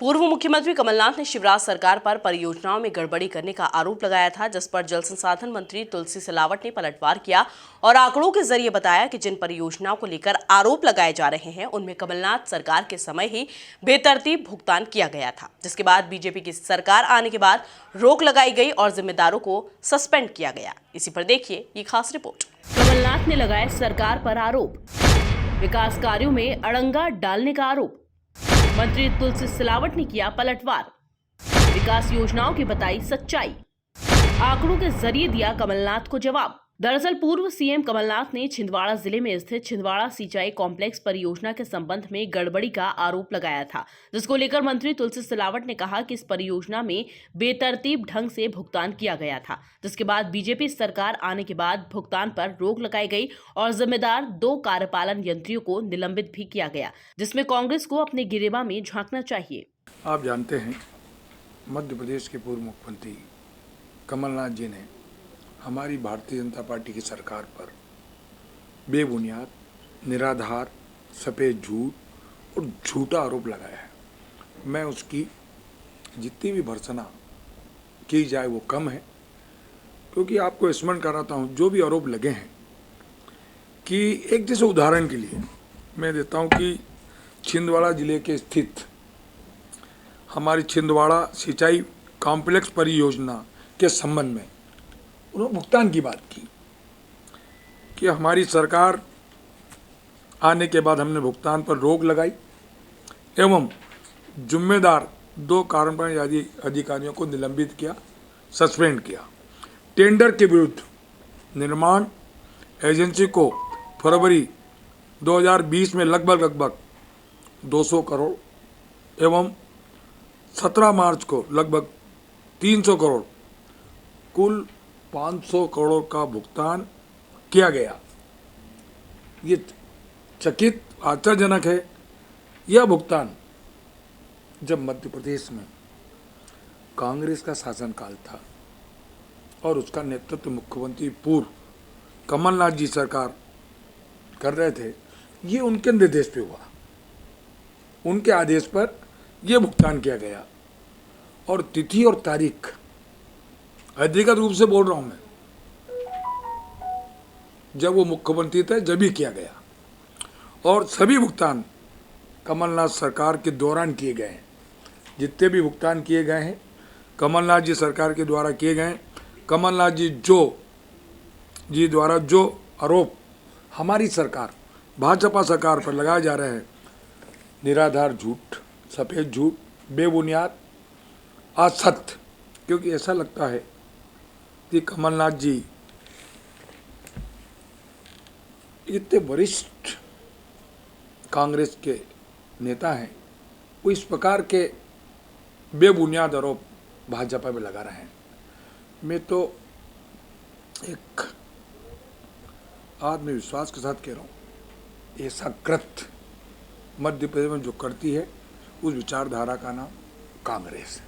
पूर्व मुख्यमंत्री कमलनाथ ने शिवराज सरकार पर परियोजनाओं में गड़बड़ी करने का आरोप लगाया था, जिस पर जल संसाधन मंत्री तुलसी सिलावट ने पलटवार किया और आंकड़ों के जरिए बताया कि जिन परियोजनाओं को लेकर आरोप लगाए जा रहे हैं उनमें कमलनाथ सरकार के समय ही बेतरतीब भुगतान किया गया था, जिसके बाद बीजेपी की सरकार आने के बाद रोक लगाई गई और जिम्मेदारों को सस्पेंड किया गया। इसी पर देखिए ये खास रिपोर्ट। कमलनाथ ने लगाए सरकार पर आरोप, विकास कार्यों में अड़ंगा डालने का आरोप। मंत्री तुलसी सिलावट ने किया पलटवार, विकास योजनाओं की बताई सच्चाई, आंकड़ों के जरिए दिया कमलनाथ को जवाब। दरअसल पूर्व सीएम कमलनाथ ने छिंदवाड़ा जिले में स्थित छिंदवाड़ा सिंचाई कॉम्प्लेक्स परियोजना के संबंध में गड़बड़ी का आरोप लगाया था, जिसको लेकर मंत्री तुलसी सिलावट ने कहा कि इस परियोजना में बेतरतीब ढंग से भुगतान किया गया था, जिसके बाद बीजेपी सरकार आने के बाद भुगतान पर रोक लगाई गई और जिम्मेदार 2 कार्यपालन यंत्रियों को निलंबित भी किया गया, जिसमें कांग्रेस को अपने गिरेबा में झांकना चाहिए। आप जानते हैं, मध्य प्रदेश के पूर्व मुख्यमंत्री कमलनाथ जी ने हमारी भारतीय जनता पार्टी की सरकार पर बेबुनियाद, निराधार, सफ़ेद झूठ और झूठा आरोप लगाया है। मैं उसकी जितनी भी भर्त्सना की जाए वो कम है, क्योंकि आपको स्मरण कराता हूँ जो भी आरोप लगे हैं कि एक जैसे उदाहरण के लिए मैं देता हूँ कि छिंदवाड़ा जिले के स्थित हमारी छिंदवाड़ा सिंचाई कॉम्प्लेक्स परियोजना के संबंध में उन्होंने भुगतान की बात की कि हमारी सरकार आने के बाद हमने भुगतान पर रोक लगाई एवं जिम्मेदार 2 कार्यपालन अधिकारियों को निलंबित किया, सस्पेंड किया। टेंडर के विरुद्ध निर्माण एजेंसी को फरवरी 2020 में लगभग 200 करोड़ एवं 17 मार्च को लगभग 300 करोड़, कुल 500 करोड़ का भुगतान किया गया। ये चकित आश्चर्यजनक है। यह भुगतान जब मध्य प्रदेश में कांग्रेस का शासनकाल था और उसका नेतृत्व मुख्यमंत्री पूर्व कमलनाथ जी सरकार कर रहे थे, ये उनके निर्देश पे हुआ, उनके आदेश पर यह भुगतान किया गया और तिथि और तारीख अधिकृत रूप से बोल रहा हूं मैं, जब वो मुख्यमंत्री थे जब ही किया गया और सभी भुगतान कमलनाथ सरकार के दौरान किए गए हैं। जितने भी भुगतान किए गए हैं कमलनाथ जी सरकार के द्वारा किए गए हैं। कमलनाथ जी द्वारा जो आरोप हमारी सरकार भाजपा सरकार पर लगाए जा रहे हैं, निराधार झूठ, सफ़ेद झूठ, बेबुनियाद, असत्य, क्योंकि ऐसा लगता है कि कमलनाथ जी इतने वरिष्ठ कांग्रेस के नेता हैं, वो इस प्रकार के बेबुनियाद आरोप भाजपा में लगा रहे हैं। मैं तो एक आत्मविश्वास के साथ कह रहा हूँ, ऐसा कृत्य मध्य प्रदेश में जो करती है उस विचारधारा का नाम कांग्रेस है।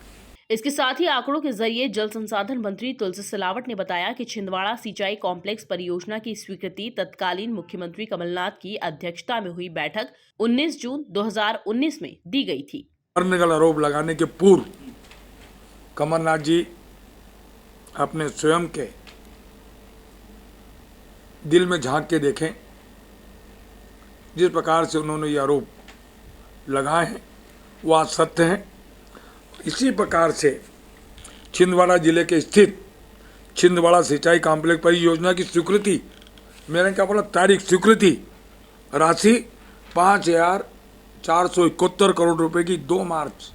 इसके साथ ही आंकड़ों के जरिए जल संसाधन मंत्री तुलसी सिलावट ने बताया कि छिंदवाड़ा सिंचाई कॉम्प्लेक्स परियोजना की स्वीकृति तत्कालीन मुख्यमंत्री कमलनाथ की अध्यक्षता में हुई बैठक 19 जून 2019 में दी गई थी। आरोप लगाने के पूर्व कमलनाथ जी अपने स्वयं के दिल में झांक के देखें, जिस प्रकार से उन्होंने ये आरोप लगाए हैं वो आज सत्य हैं। इसी प्रकार से छिंदवाड़ा जिले के स्थित छिंदवाड़ा सिंचाई कॉम्प्लेक्स परियोजना की स्वीकृति, मैंने क्या बोला, तारीख, स्वीकृति राशि 5,471 करोड़ रुपए की 2 मार्च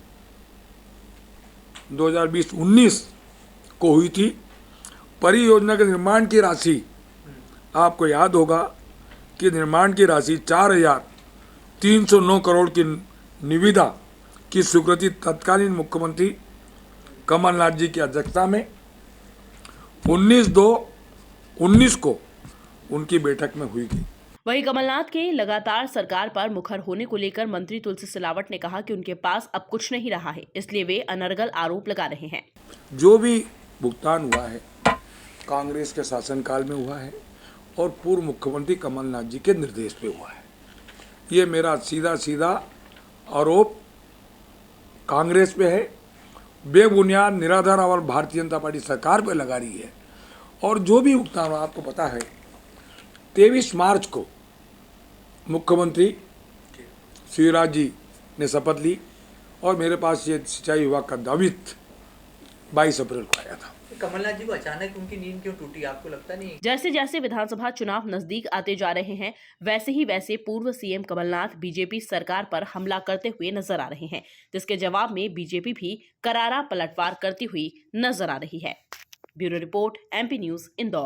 2020-19 को हुई थी। परियोजना के निर्माण की राशि, आपको याद होगा कि निर्माण की राशि 4,309 करोड़ की निविदा की स्वीकृति तत्कालीन मुख्यमंत्री कमलनाथ जी की अध्यक्षता में 19/2/19 को उनकी बैठक में हुई थी। वहीं कमलनाथ के लगातार सरकार पर मुखर होने को लेकर मंत्री तुलसी सिलावट ने कहा कि उनके पास अब कुछ नहीं रहा है, इसलिए वे अनर्गल आरोप लगा रहे हैं। जो भी भुगतान हुआ है कांग्रेस के शासनकाल में हुआ है और पूर्व मुख्यमंत्री कमलनाथ जी के निर्देश पे हुआ है। ये मेरा सीधा आरोप कांग्रेस पे है, बेबुनियाद निराधार आरोप भारतीय जनता पार्टी सरकार पे लगा रही है। और जो भी भुगतान हो, आपको पता है 23 मार्च को मुख्यमंत्री शिवराज जी ने शपथ ली और मेरे पास ये सिंचाई विभाग का दावित 22 अप्रैल को आया था। कमलनाथ जी को अचानक उनकी नींद क्यों टूटी, आपको लगता नहीं? जैसे जैसे विधानसभा चुनाव नजदीक आते जा रहे हैं, वैसे पूर्व सीएम कमलनाथ बीजेपी सरकार पर हमला करते हुए नजर आ रहे हैं, जिसके जवाब में बीजेपी भी करारा पलटवार करती हुई नजर आ रही है। Bureau report, MP news, Indore.